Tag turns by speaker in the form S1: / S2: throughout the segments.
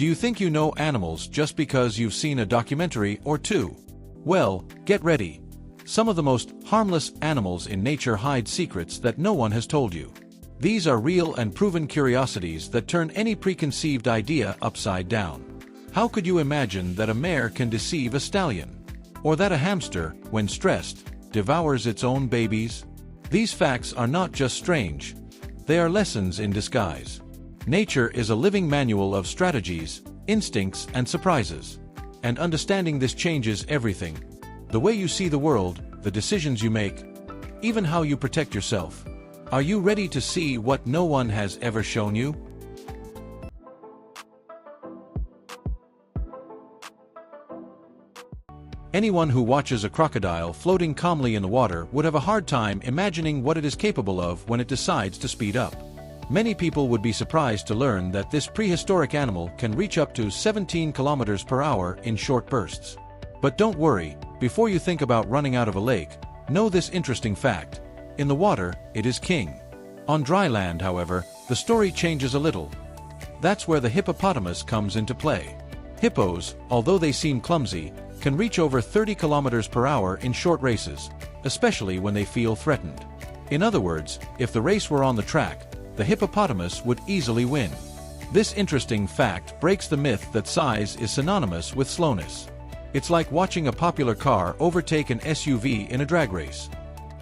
S1: Do you think you know animals just because you've seen a documentary or two? Well, get ready. Some of the most harmless animals in nature hide secrets that no one has told you. These are real and proven curiosities that turn any preconceived idea upside down. How could you imagine that a mare can deceive a stallion? Or that a hamster, when stressed, devours its own babies? These facts are not just strange. They are lessons in disguise. Nature is a living manual of strategies, instincts, and surprises. And understanding this changes everything. The way you see the world, the decisions you make, even how you protect yourself. Are you ready to see what no one has ever shown you? Anyone who watches a crocodile floating calmly in the water would have a hard time imagining what it is capable of when it decides to speed up. Many people would be surprised to learn that this prehistoric animal can reach up to 17 kilometers per hour in short bursts. But don't worry, before you think about running out of a lake, know this interesting fact. In the water, it is king. On dry land, however, the story changes a little. That's where the hippopotamus comes into play. Hippos, although they seem clumsy, can reach over 30 kilometers per hour in short races, especially when they feel threatened. In other words, if the race were on the track, the hippopotamus would easily win. This interesting fact breaks the myth that size is synonymous with slowness. It's like watching a popular car overtake an SUV in a drag race.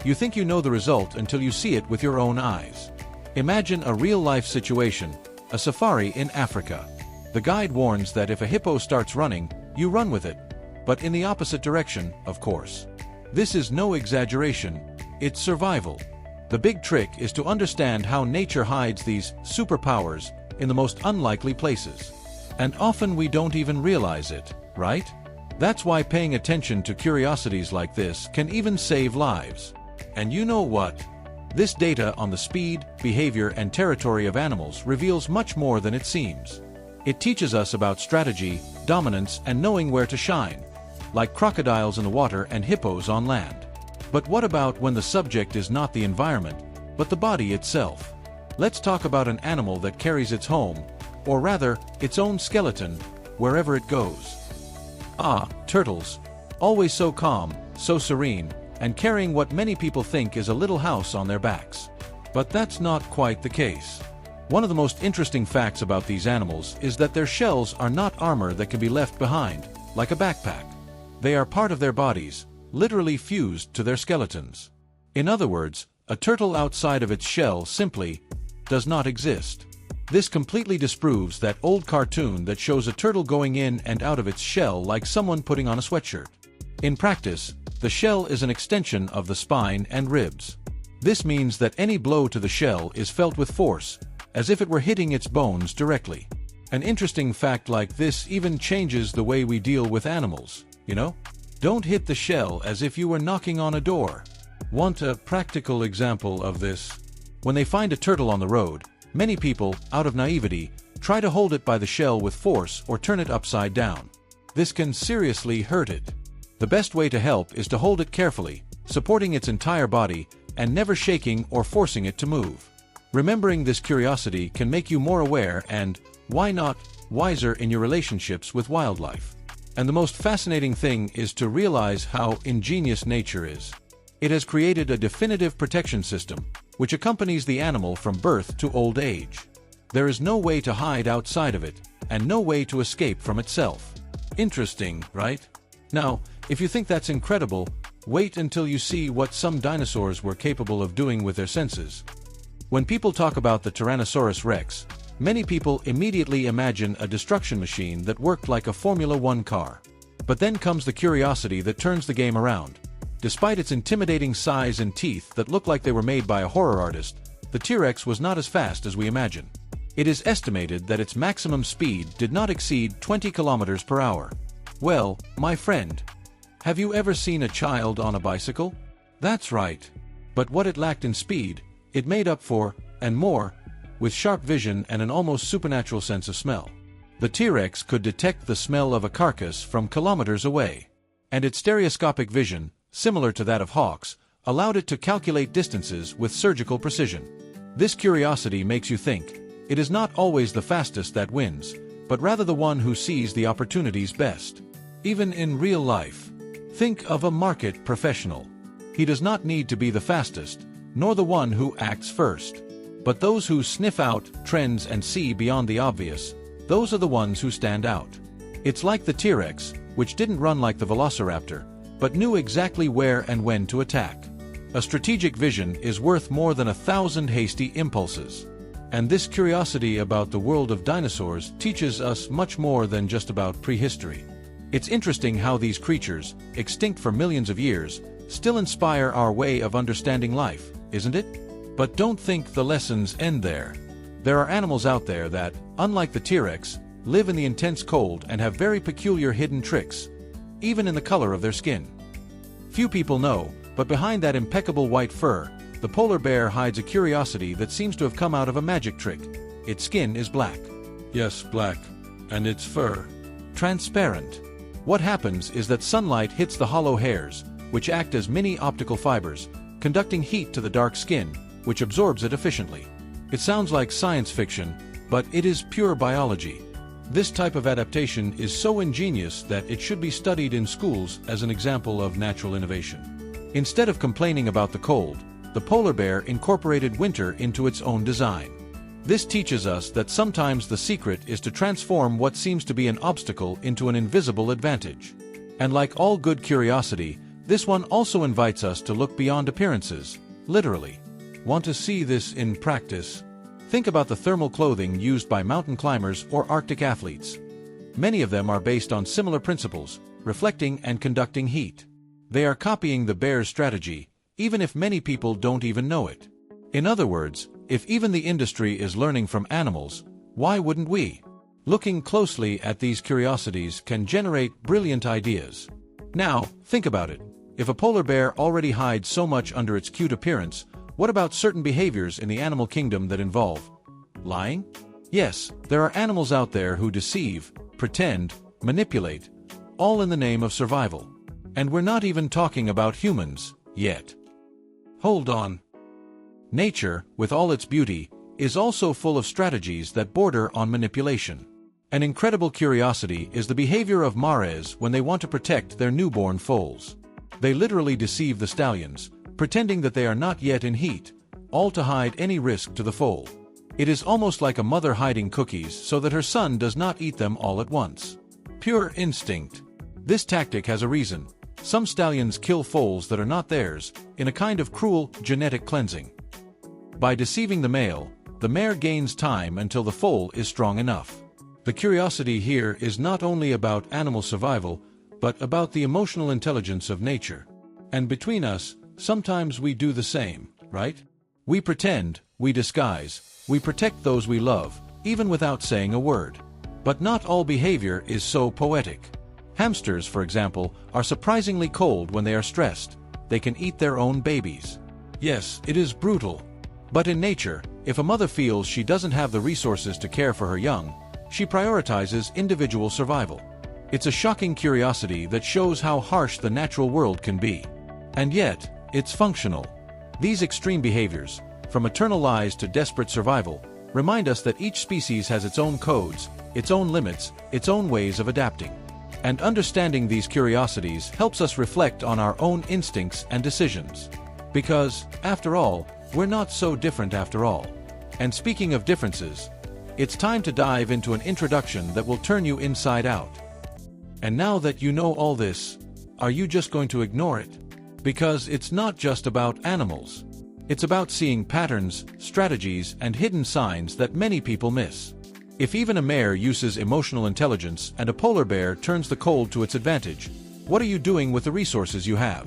S1: You think you know the result until you see it with your own eyes. Imagine a real-life situation, a safari in Africa. The guide warns that if a hippo starts running, you run with it. But in the opposite direction, of course. This is no exaggeration, it's survival. The big trick is to understand how nature hides these superpowers in the most unlikely places. And often we don't even realize it, right? That's why paying attention to curiosities like this can even save lives. And you know what? This data on the speed, behavior, and territory of animals reveals much more than it seems. It teaches us about strategy, dominance, and knowing where to shine, like crocodiles in the water and hippos on land. But what about when the subject is not the environment, but the body itself? Let's talk about an animal that carries its home, or rather, its own skeleton, wherever it goes. Ah, turtles. Always so calm, so serene, and carrying what many people think is a little house on their backs. But that's not quite the case. One of the most interesting facts about these animals is that their shells are not armor that can be left behind, like a backpack. They are part of their bodies, literally fused to their skeletons. In other words, a turtle outside of its shell simply does not exist. This completely disproves that old cartoon that shows a turtle going in and out of its shell like someone putting on a sweatshirt. In practice, the shell is an extension of the spine and ribs. This means that any blow to the shell is felt with force, as if it were hitting its bones directly. An interesting fact like this even changes the way we deal with animals, you know? Don't hit the shell as if you were knocking on a door. Want a practical example of this? When they find a turtle on the road, many people, out of naivety, try to hold it by the shell with force or turn it upside down. This can seriously hurt it. The best way to help is to hold it carefully, supporting its entire body, and never shaking or forcing it to move. Remembering this curiosity can make you more aware and, why not, wiser in your relationships with wildlife. And the most fascinating thing is to realize how ingenious nature is. It has created a definitive protection system, which accompanies the animal from birth to old age. There is no way to hide outside of it, and no way to escape from itself. Interesting, right? Now, if you think that's incredible, wait until you see what some dinosaurs were capable of doing with their senses. When people talk about the Tyrannosaurus Rex, many people immediately imagine a destruction machine that worked like a Formula One car. But then comes the curiosity that turns the game around. Despite its intimidating size and teeth that look like they were made by a horror artist, the T-Rex was not as fast as we imagine. It is estimated that its maximum speed did not exceed 20 kilometers per hour. Well, my friend, have you ever seen a child on a bicycle? That's right. But what it lacked in speed, it made up for, and more, with sharp vision and an almost supernatural sense of smell. The T-Rex could detect the smell of a carcass from kilometers away. And its stereoscopic vision, similar to that of hawks, allowed it to calculate distances with surgical precision. This curiosity makes you think. It is not always the fastest that wins, but rather the one who sees the opportunities best. Even in real life, think of a market professional. He does not need to be the fastest, nor the one who acts first. But those who sniff out trends and see beyond the obvious, those are the ones who stand out. It's like the T-Rex, which didn't run like the Velociraptor, but knew exactly where and when to attack. A strategic vision is worth more than 1,000 hasty impulses. And this curiosity about the world of dinosaurs teaches us much more than just about prehistory. It's interesting how these creatures, extinct for millions of years, still inspire our way of understanding life, isn't it? But don't think the lessons end there. There are animals out there that, unlike the T-Rex, live in the intense cold and have very peculiar hidden tricks, even in the color of their skin. Few people know, but behind that impeccable white fur, the polar bear hides a curiosity that seems to have come out of a magic trick. Its skin is black. Yes, black. And its fur transparent. What happens is that sunlight hits the hollow hairs, which act as mini optical fibers, conducting heat to the dark skin, which absorbs it efficiently. It sounds like science fiction, but it is pure biology. This type of adaptation is so ingenious that it should be studied in schools as an example of natural innovation. Instead of complaining about the cold, the polar bear incorporated winter into its own design. This teaches us that sometimes the secret is to transform what seems to be an obstacle into an invisible advantage. And like all good curiosity, this one also invites us to look beyond appearances, literally. Want to see this in practice? Think about the thermal clothing used by mountain climbers or Arctic athletes. Many of them are based on similar principles, reflecting and conducting heat. They are copying the bear's strategy, even if many people don't even know it. In other words, if even the industry is learning from animals, why wouldn't we? Looking closely at these curiosities can generate brilliant ideas. Now, think about it. If a polar bear already hides so much under its cute appearance, what about certain behaviors in the animal kingdom that involve lying? Yes, there are animals out there who deceive, pretend, manipulate, all in the name of survival. And we're not even talking about humans yet. Hold on. Nature, with all its beauty, is also full of strategies that border on manipulation. An incredible curiosity is the behavior of mares when they want to protect their newborn foals. They literally deceive the stallions, pretending that they are not yet in heat, all to hide any risk to the foal. It is almost like a mother hiding cookies so that her son does not eat them all at once. Pure instinct. This tactic has a reason. Some stallions kill foals that are not theirs, in a kind of cruel, genetic cleansing. By deceiving the male, the mare gains time until the foal is strong enough. The curiosity here is not only about animal survival, but about the emotional intelligence of nature. And between us, sometimes we do the same, right? We pretend, we disguise, we protect those we love, even without saying a word. But not all behavior is so poetic. Hamsters, for example, are surprisingly cold when they are stressed. They can eat their own babies. Yes, it is brutal. But in nature, if a mother feels she doesn't have the resources to care for her young, she prioritizes individual survival. It's a shocking curiosity that shows how harsh the natural world can be. And yet, it's functional. These extreme behaviors, from eternal lies to desperate survival, remind us that each species has its own codes, its own limits, its own ways of adapting. And understanding these curiosities helps us reflect on our own instincts and decisions. Because, after all, we're not so different after all. And speaking of differences, it's time to dive into an introduction that will turn you inside out. And now that you know all this, are you just going to ignore it? Because it's not just about animals. It's about seeing patterns, strategies, and hidden signs that many people miss. If even a mare uses emotional intelligence and a polar bear turns the cold to its advantage, what are you doing with the resources you have?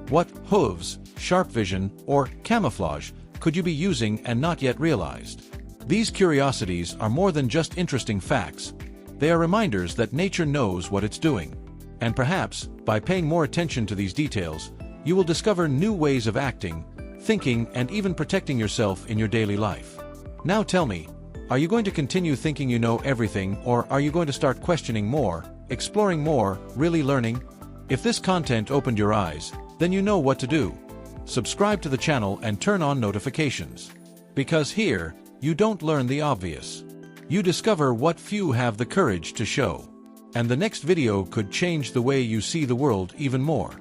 S1: What hooves, sharp vision, or camouflage could you be using and not yet realized? These curiosities are more than just interesting facts. They are reminders that nature knows what it's doing. And perhaps, by paying more attention to these details, you will discover new ways of acting, thinking, and even protecting yourself in your daily life. Now tell me, are you going to continue thinking you know everything, or are you going to start questioning more, exploring more, really learning? If this content opened your eyes, then you know what to do. Subscribe to the channel and turn on notifications. Because here, you don't learn the obvious. You discover what few have the courage to show. And the next video could change the way you see the world even more.